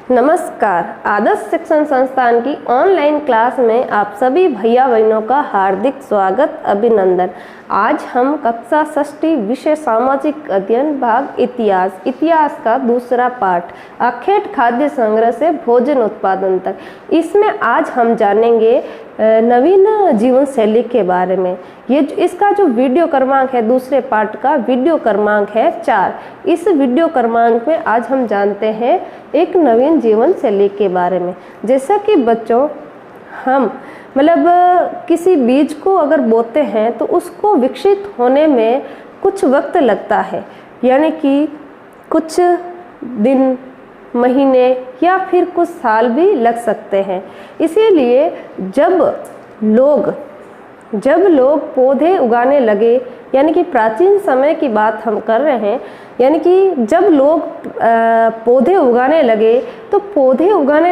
नमस्कार। आदर्श शिक्षण संस्थान की ऑनलाइन क्लास में आप सभी भैया बहनों का हार्दिक स्वागत, अभिनंदन। आज हम कक्षा षष्ठी विषय सामाजिक अध्ययन भाग इतिहास का दूसरा पाठ अखेट खाद्य संग्रह से भोजन उत्पादन तक, इसमें आज हम जानेंगे नवीन जीवन शैली के बारे में। इसका जो वीडियो क्रमांक है, दूसरे पार्ट का वीडियो क्रमांक है 4। इस वीडियो क्रमांक में आज हम जानते हैं एक नवीन जीवन शैली के बारे में। जैसा कि बच्चों, हम किसी बीज को अगर बोते हैं तो उसको विकसित होने में कुछ वक्त लगता है, यानी कि कुछ दिन, महीने या फिर कुछ साल भी लग सकते हैं। इसीलिए जब लोग पौधे उगाने लगे, यानी कि प्राचीन समय की बात हम कर रहे हैं, यानी कि जब लोग पौधे उगाने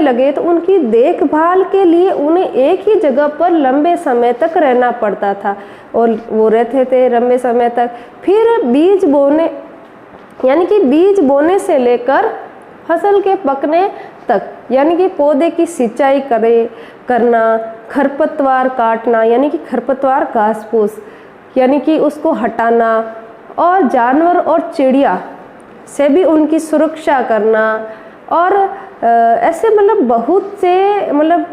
लगे तो उनकी देखभाल के लिए उन्हें एक ही जगह पर लंबे समय तक रहना पड़ता था, और वो रहते थे लंबे समय तक। फिर बीज बोने से लेकर फसल के पकने तक, यानी कि पौधे की सिंचाई करना, खरपतवार काटना, यानी कि खरपतवार घास फूस, यानी कि उसको हटाना, और जानवर और चिड़िया से भी उनकी सुरक्षा करना, और ऐसे बहुत से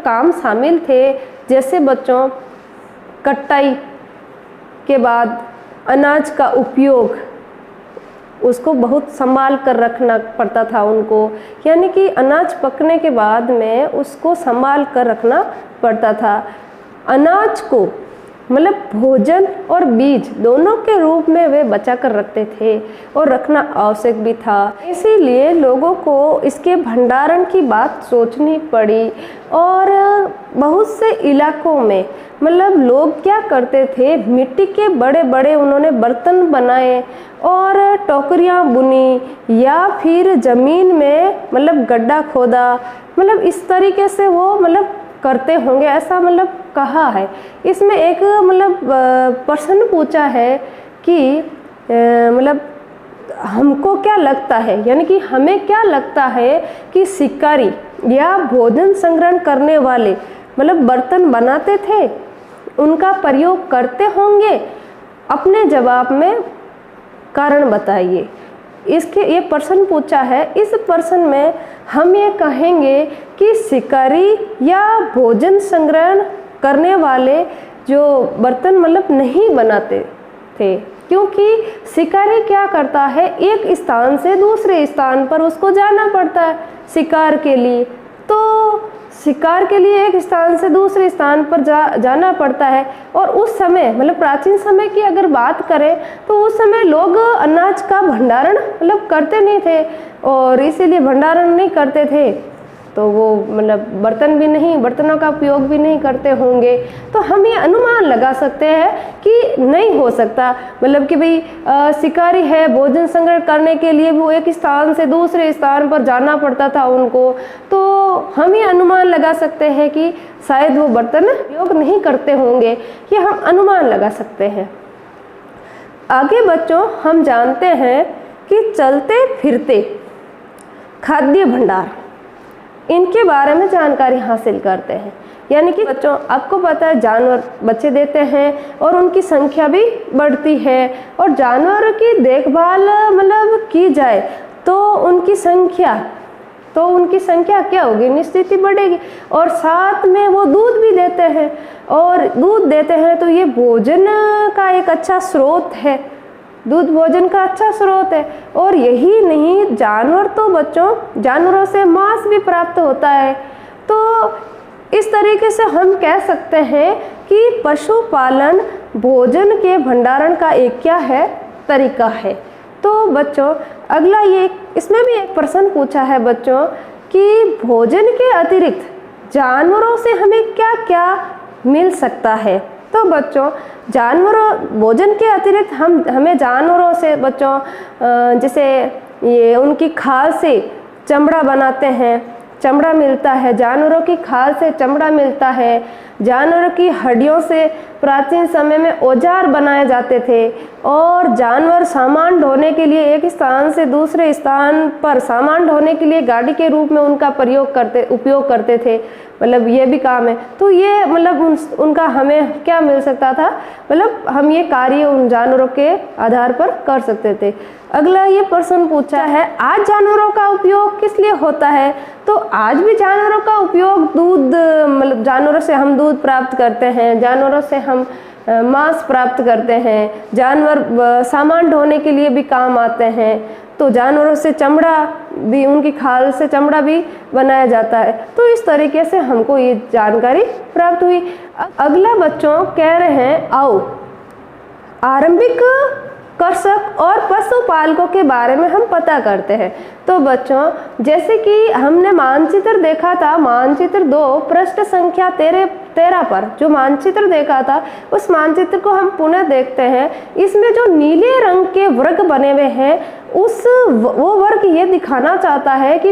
काम शामिल थे। जैसे बच्चों, कटाई के बाद अनाज का उपयोग, उसको बहुत संभाल कर रखना पड़ता था उनको, यानी कि अनाज पकने के बाद में उसको संभाल कर रखना पड़ता था। अनाज को भोजन और बीज दोनों के रूप में वे बचा कर रखते थे, और रखना आवश्यक भी था। इसीलिए लोगों को इसके भंडारण की बात सोचनी पड़ी, और बहुत से इलाकों में लोग क्या करते थे, मिट्टी के बड़े बड़े उन्होंने बर्तन बनाए और टोकरियाँ बुनी, या फिर ज़मीन में गड्ढा खोदा, इस तरीके से वो करते होंगे, ऐसा कहा है। इसमें एक प्रश्न पूछा है कि हमको क्या लगता है, यानी कि हमें क्या लगता है कि शिकारी या भोजन संग्रहण करने वाले बर्तन बनाते थे, उनका प्रयोग करते होंगे? अपने जवाब में कारण बताइए। ये प्रश्न पूछा है। इस प्रश्न में हम ये कहेंगे कि शिकारी या भोजन संग्रहण करने वाले जो बर्तन नहीं बनाते थे, क्योंकि शिकारी क्या करता है, एक स्थान से दूसरे स्थान पर उसको जाना पड़ता है शिकार के लिए। तो शिकार के लिए एक स्थान से दूसरे स्थान पर जाना पड़ता है, और उस समय प्राचीन समय की अगर बात करें तो उस समय लोग अनाज का भंडारण करते नहीं थे, और इसीलिए भंडारण नहीं करते थे तो वो बर्तनों का उपयोग भी नहीं करते होंगे। तो हम ये अनुमान लगा सकते हैं कि नहीं हो सकता, कि भाई शिकारी है, भोजन संग्रह करने के लिए वो एक स्थान से दूसरे स्थान पर जाना पड़ता था उनको। तो हम ये अनुमान लगा सकते हैं कि शायद वो बर्तन उपयोग नहीं करते होंगे, ये हम अनुमान लगा सकते हैं। आगे बच्चों, हम जानते हैं कि चलते फिरते खाद्य भंडार, इनके बारे में जानकारी हासिल करते हैं। यानी कि बच्चों, आपको पता है जानवर बच्चे देते हैं और उनकी संख्या भी बढ़ती है, और जानवर की देखभाल की जाए तो उनकी संख्या क्या होगी, निश्चित ही बढ़ेगी। और साथ में वो दूध भी देते हैं, और दूध देते हैं तो ये भोजन का एक अच्छा स्रोत है, दूध भोजन का अच्छा स्रोत है। और यही नहीं, जानवरों से मांस भी प्राप्त होता है। तो इस तरीके से हम कह सकते हैं कि पशुपालन भोजन के भंडारण का एक क्या है, तरीका है। तो बच्चों, अगला इसमें भी एक प्रश्न पूछा है बच्चों कि भोजन के अतिरिक्त जानवरों से हमें क्या क्या मिल सकता है। तो बच्चों, भोजन के अतिरिक्त हमें जानवरों से बच्चों, जैसे ये उनकी खाल से चमड़ा बनाते हैं, चमड़ा मिलता है, जानवरों की खाल से चमड़ा मिलता है, जानवरों की हड्डियों से प्राचीन समय में औजार बनाए जाते थे, और जानवर सामान ढोने के लिए एक स्थान से दूसरे स्थान पर सामान ढोने के लिए गाड़ी के रूप में उनका उपयोग करते थे। मतलब ये भी काम है। तो ये मतलब उनका हमें क्या मिल सकता था, मतलब हम ये कार्य उन जानवरों के आधार पर कर सकते थे। अगला ये प्रश्न पूछा है, आज जानवरों का उपयोग किस लिए होता है? तो आज भी जानवरों का उपयोग दूध, मतलब जानवरों से हम दूध प्राप्त करते हैं, जानवरों से हम मांस प्राप्त करते हैं, जानवर सामान ढोने के लिए भी काम आते हैं, तो जानवरों से चमड़ा भी, उनकी खाल से चमड़ा भी बनाया जाता है। तो इस तरीके से हमको ये जानकारी प्राप्त हुई। अगला बच्चों कह रहे हैं, आओ आरंभिक कृषक और पशुपालकों के बारे में हम पता करते हैं। तो बच्चों जैसे कि हमने मानचित्र देखा था, मानचित्र 2 पृष्ठ संख्या 13 पर जो मानचित्र देखा था, उस मानचित्र को हम पुनः देखते हैं। इसमें जो नीले रंग के वर्ग बने हुए हैं, वो वर्ग ये दिखाना चाहता है कि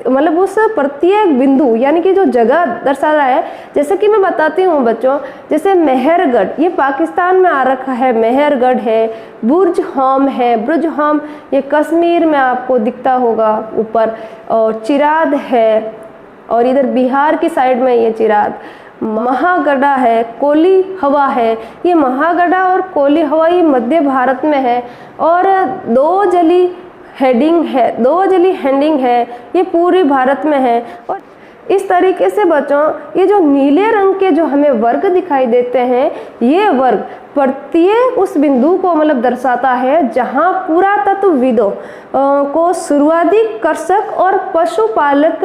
मतलब उस प्रत्येक बिंदु यानी कि जो जगह दर्शा रहा है। जैसे कि मैं बताती हूँ बच्चों, जैसे मेहरगढ़ ये पाकिस्तान में आ रखा है, मेहरगढ़ है, बुर्ज होम है, बुर्ज होम ये कश्मीर में आपको दिखता होगा ऊपर, और चिराद है, और इधर बिहार की साइड में ये चिराद, महागढ़ा है, कोली हवा है, ये महागढ़ा और कोली हवा ये मध्य भारत में है, और दो जली हैंडिंग है, ये पूरी भारत में है। और इस तरीके से बच्चों ये जो नीले रंग के जो हमें वर्ग दिखाई देते हैं, ये वर्ग प्रत्येक उस बिंदु को मतलब दर्शाता है जहाँ पुरातत्वविदों को शुरुआती कृषक और पशुपालक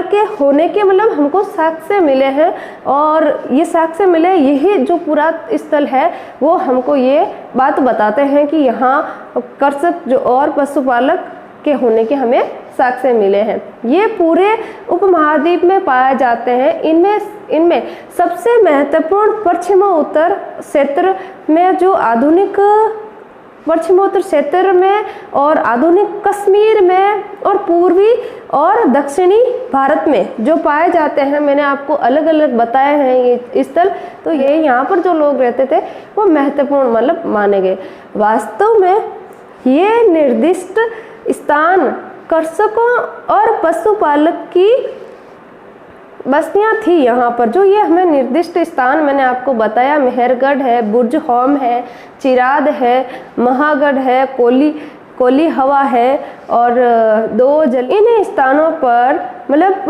के होने के मतलब हमको साक्ष्य मिले हैं, और ये साक्ष्य मिले, यही जो पुरातत्व स्थल है वो हमको ये बात बताते हैं कि यहाँ कृषक जो और पशुपालक के होने के हमें साक्ष्य मिले हैं। ये पूरे उपमहाद्वीप में पाए जाते हैं। इनमें सबसे महत्वपूर्ण पश्चिमोत्तर क्षेत्र में जो आधुनिक पश्चिमोत्तर क्षेत्र में और आधुनिक कश्मीर में और पूर्वी और दक्षिणी भारत में जो पाए जाते हैं, मैंने आपको अलग अलग बताए हैं ये स्थल। तो ये यहाँ पर जो लोग रहते थे वो महत्वपूर्ण मतलब माने गए। वास्तव में ये निर्दिष्ट स्थान कृषकों और पशुपालक की बस्तियां थी। यहाँ पर जो ये हमें निर्दिष्ट स्थान मैंने आपको बताया, मेहरगढ़ है, बुर्ज होम है, चिराद है, महागढ़ है, कोली हवा है, और दो जल, इन स्थानों पर मतलब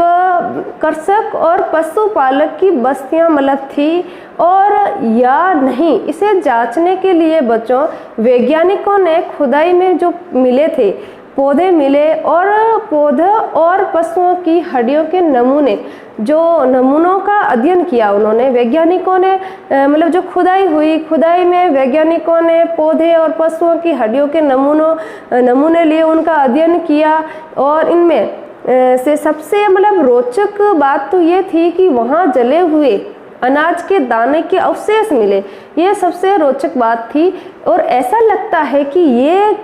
कृषक और पशुपालक की बस्तियां मतलब थी और या नहीं, इसे जांचने के लिए बच्चों वैज्ञानिकों ने खुदाई में जो मिले थे पौधे मिले, और पौधों और पशुओं की हड्डियों के नमूनों का अध्ययन किया उन्होंने, वैज्ञानिकों ने मतलब जो खुदाई हुई, खुदाई में वैज्ञानिकों ने पौधे और पशुओं की हड्डियों के नमूने लिए उनका अध्ययन किया। और इनमें से सबसे मतलब रोचक बात तो ये थी कि वहाँ जले हुए अनाज के दाने के अवशेष मिले, ये सबसे रोचक बात थी। और ऐसा लगता है कि ये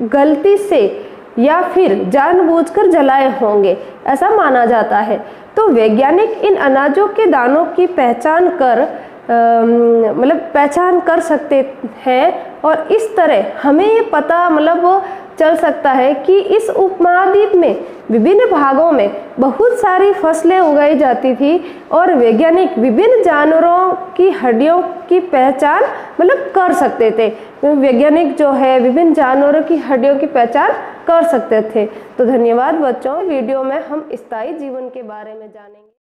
गलती से या फिर जानबूझकर जलाए होंगे, ऐसा माना जाता है। तो वैज्ञानिक इन अनाजों के दानों की पहचान कर सकते हैं, और इस तरह हमें ये पता मतलब चल सकता है कि इस उपमहाद्वीप में विभिन्न भागों में बहुत सारी फसलें उगाई जाती थी, और वैज्ञानिक विभिन्न जानवरों की हड्डियों की पहचान मतलब कर सकते थे। वैज्ञानिक जो है विभिन्न जानवरों की हड्डियों की पहचान कर सकते थे। तो धन्यवाद बच्चों। वीडियो में हम स्थायी जीवन के बारे में जानेंगे।